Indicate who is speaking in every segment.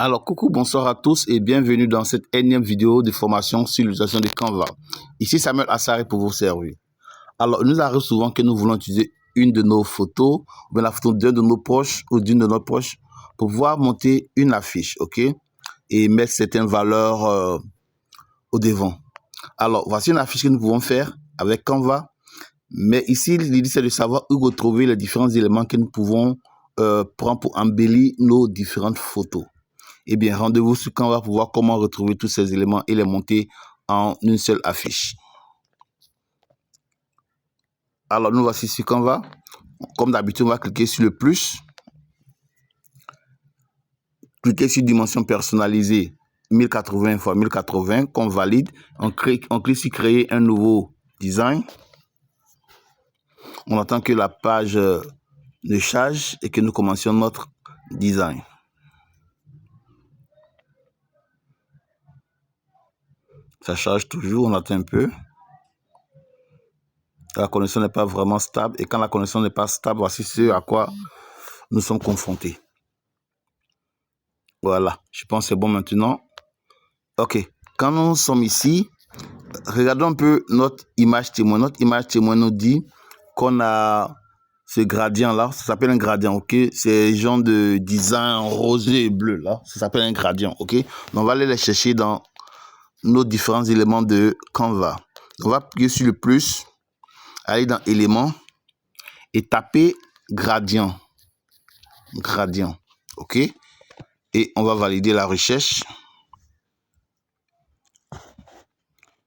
Speaker 1: Alors, coucou, bonsoir à tous et bienvenue dans cette énième vidéo de formation sur l'utilisation de Canva. Ici Samuel Assaré pour vous servir. Alors, il nous arrive souvent que nous voulons utiliser une de nos photos, ou bien la photo d'un de nos proches ou d'une de nos proches pour pouvoir monter une affiche, ok? Et mettre certaines valeurs au devant. Alors, voici une affiche que nous pouvons faire avec Canva. Mais ici, l'idée, c'est de savoir où retrouver les différents éléments que nous pouvons prendre pour embellir nos différentes photos. Eh bien, rendez-vous sur Canva pour voir comment retrouver tous ces éléments et les monter en une seule affiche. Alors, nous voici sur Canva. Comme d'habitude, on va cliquer sur le plus. Cliquez sur dimension personnalisée 1080 x 1080 qu'on valide. On clique sur créer un nouveau design. On attend que la page ne charge et que nous commencions notre design. Ça charge toujours, on attend un peu. La connexion n'est pas vraiment stable. Et quand la connexion n'est pas stable, voici ce à quoi nous sommes confrontés. Voilà, je pense que c'est bon maintenant. Ok, quand nous sommes ici, regardons un peu notre image témoin. Notre image témoin nous dit qu'on a ce gradient là. Ça s'appelle un gradient, ok? C'est genre de design rosé et bleu là. Ça s'appelle un gradient, ok? Donc on va aller les chercher dans nos différents éléments de Canva. On va appuyer sur le plus, aller dans éléments et taper gradient. Gradient, ok? Et on va valider la recherche.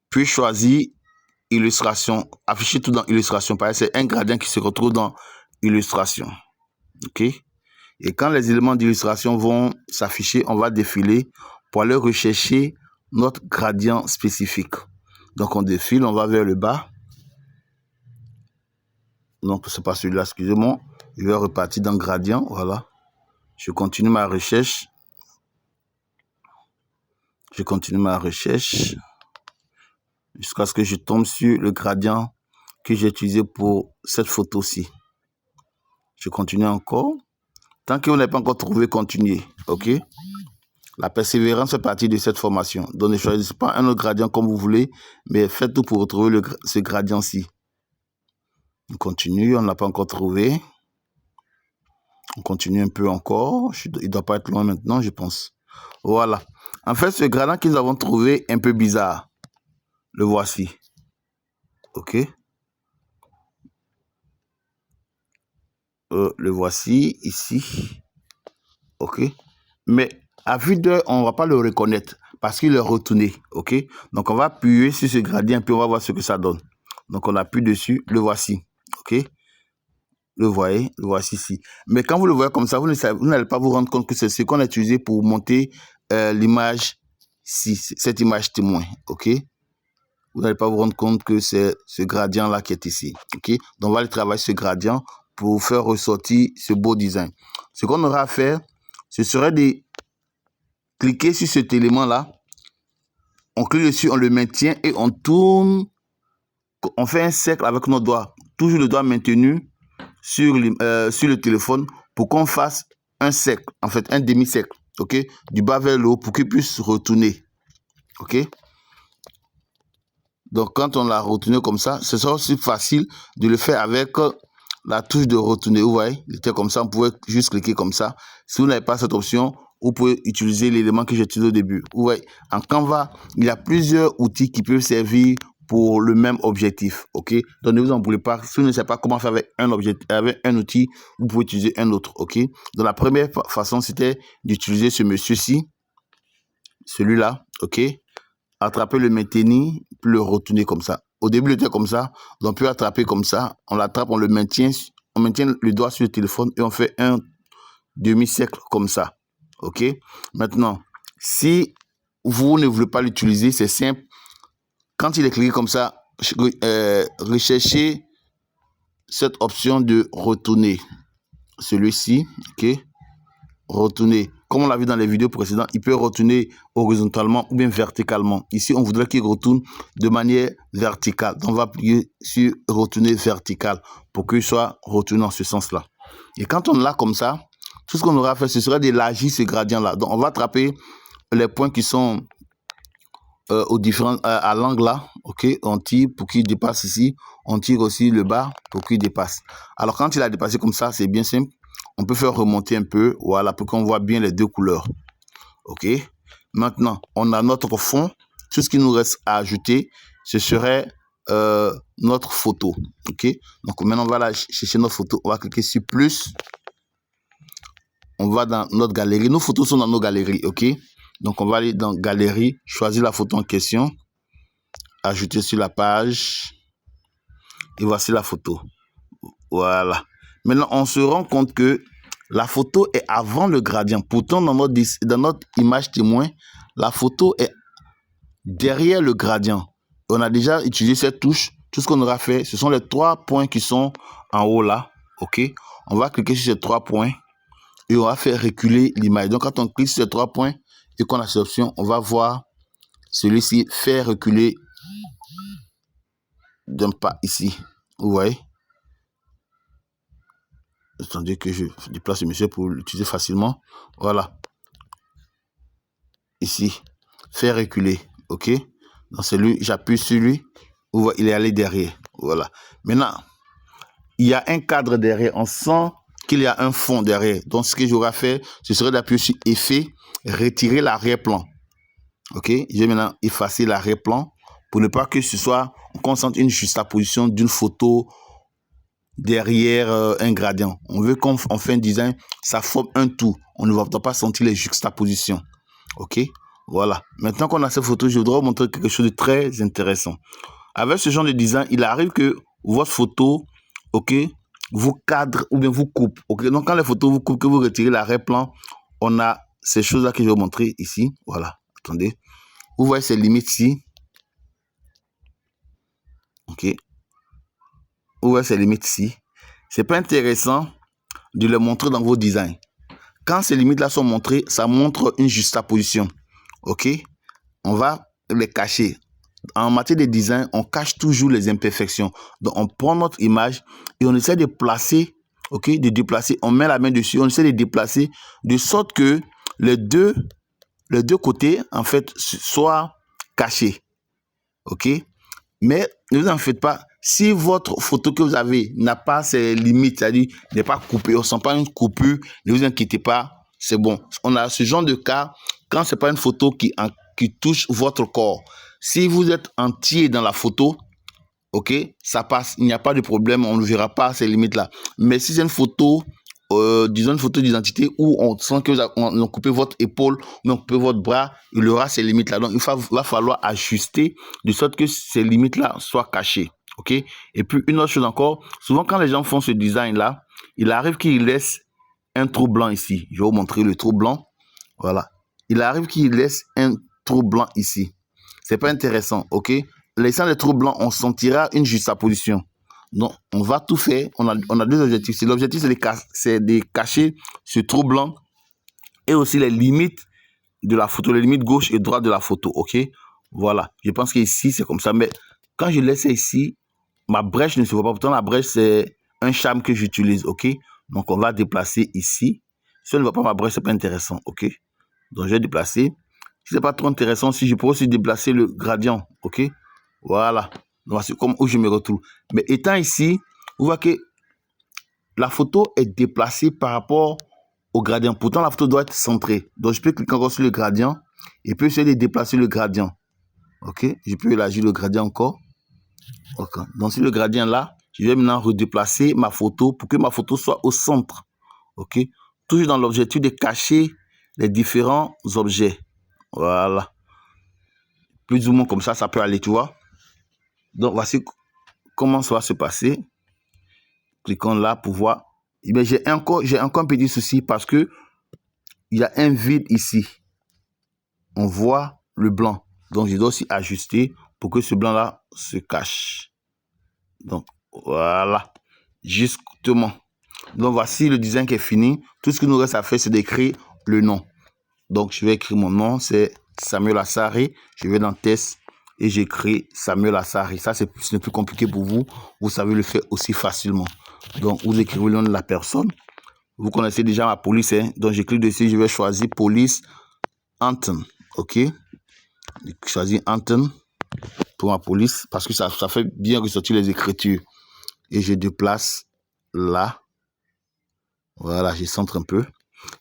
Speaker 1: Puis choisir illustration, afficher tout dans illustration. Pareil, c'est un gradient qui se retrouve dans illustration, ok? Et quand les éléments d'illustration vont s'afficher, on va défiler pour aller rechercher notre gradient spécifique. Donc on défile, on va vers le bas. Donc c'est pas celui-là, excusez-moi. Je vais repartir dans gradient, voilà. Je continue ma recherche. Je continue ma recherche jusqu'à ce que je tombe sur le gradient que j'ai utilisé pour cette photo-ci. Je continue encore. Tant que vous n'avez pas encore trouvé, continuez, ok? La persévérance fait partie de cette formation. Donc ne choisissez pas un autre gradient comme vous voulez, mais faites tout pour retrouver ce gradient-ci. On continue, on n'a pas encore trouvé. On continue un peu encore. Il ne doit pas être loin maintenant, je pense. Voilà. En fait, ce gradient que nous avons trouvé est un peu bizarre. Le voici. Ok. Le voici ici. Ok. Mais à vue d'œil, on ne va pas le reconnaître parce qu'il est retourné. Ok. Donc, on va appuyer sur ce gradient puis on va voir ce que ça donne. Donc, on appuie dessus. Le voici. Ok. Le voyez, le voici ici. Mais quand vous le voyez comme ça, vous n'allez pas vous rendre compte que c'est ce qu'on a utilisé pour monter l'image, cette image témoin. Ok. Vous n'allez pas vous rendre compte que c'est ce gradient-là qui est ici. Ok. Donc, on va aller travailler ce gradient pour faire ressortir ce beau design. Ce qu'on aura à faire, ce serait de cliquer sur cet élément-là. On clique dessus, on le maintient et on tourne. On fait un cercle avec nos doigts. Toujours le doigt maintenu sur le téléphone pour qu'on fasse un cercle, en fait un demi-cercle, ok, du bas vers le haut pour qu'il puisse retourner, ok. Donc quand on l'a retourné comme ça, ce sera aussi facile de le faire avec la touche de retourner. Vous voyez, il était comme ça, on pouvait juste cliquer comme ça. Si vous n'avez pas cette option, vous pouvez utiliser l'élément que j'ai utilisé au début. Vous voyez, en Canva, il y a plusieurs outils qui peuvent servir pour le même objectif, ok? Donc, ne vous en voulez pas. Si vous ne savez pas comment faire avec un outil, vous pouvez utiliser un autre, ok? Donc, la première façon, c'était d'utiliser ce monsieur-ci, celui-là, ok? Attraper le maintenir, puis le retourner comme ça. Au début, il était comme ça. Donc, on peut attraper comme ça. On l'attrape, on le maintient. On maintient le doigt sur le téléphone et on fait un demi-cercle comme ça, ok? Maintenant, si vous ne voulez pas l'utiliser, c'est simple. Quand il est cliqué comme ça, recherchez cette option de retourner. Celui-ci, ok? Retourner. Comme on l'a vu dans les vidéos précédentes, il peut retourner horizontalement ou bien verticalement. Ici, on voudrait qu'il retourne de manière verticale. Donc, on va appuyer sur retourner vertical pour qu'il soit retourné en ce sens-là. Et quand on l'a comme ça, tout ce qu'on aura à faire, ce serait d'élargir ce gradient-là. Donc, on va attraper les points qui sont à l'angle là, ok, on tire pour qu'il dépasse ici, on tire aussi le bas pour qu'il dépasse. Alors quand il a dépassé comme ça, c'est bien simple, on peut faire remonter un peu, voilà, pour qu'on voit bien les deux couleurs, ok. Maintenant, on a notre fond, tout ce qui nous reste à ajouter, ce serait notre photo, ok. Donc maintenant, on va aller chercher notre photo, on va cliquer sur plus, on va dans notre galerie, nos photos sont dans nos galeries, ok. Donc, on va aller dans Galerie, choisir la photo en question, ajouter sur la page, et voici la photo. Voilà. Maintenant, on se rend compte que la photo est avant le gradient. Pourtant, dans notre image témoin, la photo est derrière le gradient. On a déjà utilisé cette touche. Tout ce qu'on aura fait, ce sont les 3 points qui sont en haut là. OK? On va cliquer sur ces 3 points et on va faire reculer l'image. Donc, quand on clique sur ces 3 points, et qu'on a cette option, on va voir celui-ci faire reculer d'un pas ici. Vous voyez? Attendez que je déplace le monsieur pour l'utiliser facilement. Voilà. Ici. Faire reculer. OK? Donc celui, j'appuie sur lui. Vous voyez, il est allé derrière. Voilà. Maintenant, il y a un cadre derrière. On sent qu'il y a un fond derrière. Donc ce que j'aurais fait, ce serait d'appuyer sur Effet, retirer l'arrière-plan. Ok, je vais maintenant effacer l'arrière-plan pour ne pas que ce soit, on concentre une juxtaposition d'une photo derrière un gradient. On veut qu'on fait un design, ça forme un tout. On ne va pas sentir les juxtapositions. Ok, voilà. Maintenant qu'on a cette photo, je voudrais vous montrer quelque chose de très intéressant. Avec ce genre de design, il arrive que votre photo, ok, vous cadre ou bien vous coupe. Ok, donc quand les photos vous coupent, que vous retirez l'arrière-plan, on a ces choses-là que je vais vous montrer ici. Voilà, attendez. Vous voyez ces limites ici. Ok. Vous voyez ces limites ici. C'est pas intéressant de les montrer dans vos designs. Quand ces limites-là sont montrées, ça montre une juxtaposition. Ok. On va les cacher. En matière de design, on cache toujours les imperfections. Donc, on prend notre image et on essaie de placer, ok, de déplacer. On met la main dessus, on essaie de déplacer de sorte que les deux côtés, en fait, soient cachés. Ok? Mais ne vous en faites pas. Si votre photo que vous avez n'a pas ces limites, c'est-à-dire n'est pas coupée, on ne sent pas une coupure, ne vous inquiétez pas, c'est bon. On a ce genre de cas quand ce n'est pas une photo qui touche votre corps. Si vous êtes entier dans la photo, ok, ça passe, il n'y a pas de problème, on ne verra pas ces limites-là. Mais si c'est une photo, disons une photo d'identité où on sent que on a coupé votre épaule, on a coupé votre bras, il y aura ces limites-là. Donc, il va falloir ajuster de sorte que ces limites-là soient cachées. Ok. Et puis, une autre chose encore, souvent quand les gens font ce design-là, il arrive qu'ils laissent un trou blanc ici. Je vais vous montrer le trou blanc. Voilà. Il arrive qu'ils laissent un trou blanc ici. C'est pas intéressant, ok? Laissant les trous blancs, on sentira une juxtaposition. Donc, on va tout faire. On a deux objectifs. L'objectif, c'est de cacher ce trou blanc et aussi les limites de la photo, les limites gauche et droite de la photo, ok? Voilà. Je pense qu'ici, c'est comme ça. Mais quand je laisse ici, ma brèche ne se voit pas. Pourtant, la brèche, c'est un charme que j'utilise, ok? Donc, on va déplacer ici. Si on ne voit pas ma brèche, c'est pas intéressant, ok? Donc, je vais déplacer. Si c'est pas trop intéressant, si je peux aussi déplacer le gradient, ok? Voilà. Donc, c'est comme où je me retrouve. Mais étant ici, vous voyez que la photo est déplacée par rapport au gradient. Pourtant, la photo doit être centrée. Donc, je peux cliquer encore sur le gradient et puis essayer de déplacer le gradient. Ok? Je peux élargir le gradient encore. Ok. Donc, sur le gradient là, je vais maintenant redéplacer ma photo pour que ma photo soit au centre. Ok? Toujours dans l'objectif de cacher les différents objets. Voilà. Plus ou moins comme ça peut aller, tu vois. Donc, voici comment ça va se passer. Cliquons là pour voir. Eh bien, j'ai encore un petit souci parce que il y a un vide ici. On voit le blanc. Donc, je dois aussi ajuster pour que ce blanc-là se cache. Donc, voilà. Justement. Donc, voici le design qui est fini. Tout ce qu'il nous reste à faire, c'est d'écrire le nom. Donc, je vais écrire mon nom. C'est Samuel Assari. Je vais dans Test et j'écris Samuel Assari. Ça, ce n'est plus compliqué pour vous. Vous savez le faire aussi facilement. Donc, vous écrivez le nom de la personne. Vous connaissez déjà ma police, hein? Donc je clique dessus, je vais choisir police Anthem, ok? Je choisis Anthem pour ma police parce que ça fait bien ressortir les écritures. Et je déplace là. Voilà, je centre un peu.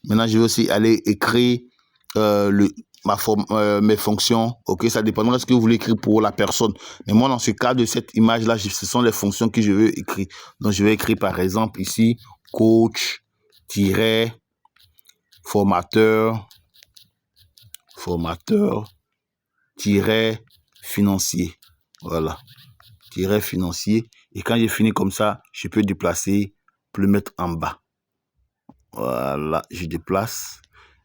Speaker 1: Maintenant, je vais aussi aller écrire mes fonctions. Ok, ça dépendra de ce que vous voulez écrire pour la personne. Mais moi, dans ce cas de cette image-là, ce sont les fonctions que je veux écrire. Donc, je vais écrire par exemple ici, coach-formateur, financier. Voilà, financier. Et quand j'ai fini comme ça, je peux déplacer pour le mettre en bas. Voilà, je déplace.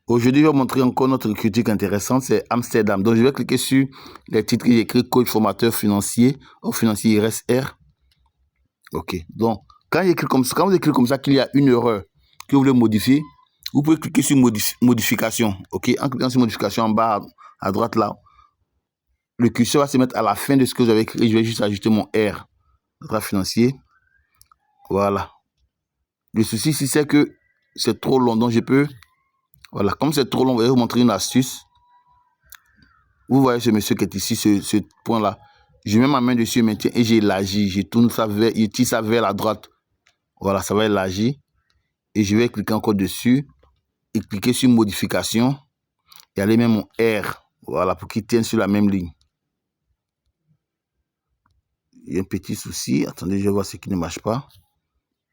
Speaker 1: Aujourd'hui, je vais vous montrer encore notre critique intéressante, c'est Amsterdam. Donc, je vais cliquer sur les titres que j'ai écrit, coach, formateur, financier, ou financier RSR. Ok, donc, quand vous écrivez comme ça qu'il y a une erreur que vous voulez modifier, vous pouvez cliquer sur modification. Ok, en cliquant sur modification en bas à droite là, le curseur va se mettre à la fin de ce que vous avez écrit. Je vais juste ajouter mon R, financier. Voilà. Le souci ici, c'est que c'est trop long, donc je peux... Voilà, comme c'est trop long, je vais vous montrer une astuce. Vous voyez ce monsieur qui est ici, ce point-là. Je mets ma main dessus maintenant et j'élargis. Je tourne ça je tire ça vers la droite. Voilà, ça va élargir. Et je vais cliquer encore dessus et cliquer sur modification. Et aller mettre mon R. Voilà, pour qu'il tienne sur la même ligne. Il y a un petit souci. Attendez, je vais voir ce qui ne marche pas.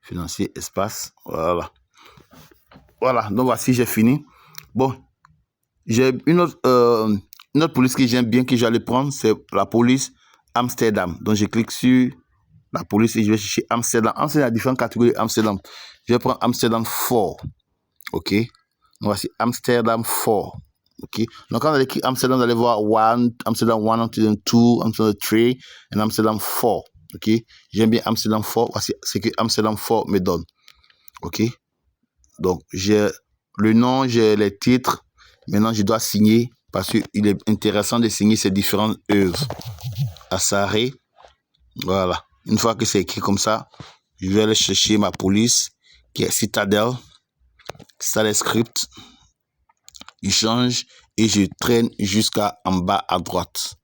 Speaker 1: Financier, espace. Voilà. Voilà, donc voici, j'ai fini. Bon, j'ai une autre police que j'aime bien, que j'allais prendre, c'est la police Amsterdam. Donc, je clique sur la police et je vais chercher Amsterdam. Amsterdam, il y a différentes catégories d'Amsterdam. Je vais prendre Amsterdam 4. OK. Donc, voici Amsterdam 4. OK. Donc, quand vous allez cliquer Amsterdam, vous allez voir Amsterdam 1, Amsterdam 2, Amsterdam 3 et Amsterdam 4. OK. J'aime bien Amsterdam 4. Voici ce que Amsterdam 4 me donne. OK. Donc, j'ai le nom, j'ai les titres. Maintenant, je dois signer parce qu'il est intéressant de signer ces différentes œuvres. Assaré. Voilà. Une fois que c'est écrit comme ça, je vais aller chercher ma police qui est Citadel. Script. Je change et je traîne jusqu'à en bas à droite.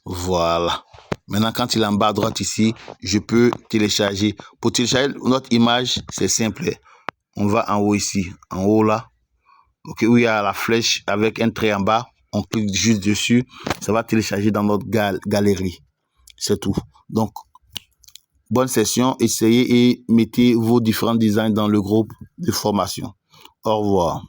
Speaker 1: Voilà. Maintenant, quand il est en bas à droite ici, je peux télécharger. Pour télécharger notre image, c'est simple. On va en haut ici. En haut là. Ok, où il y a la flèche avec un trait en bas. On clique juste dessus. Ça va télécharger dans notre galerie. C'est tout. Donc, bonne session. Essayez et mettez vos différents designs dans le groupe de formation. Au revoir.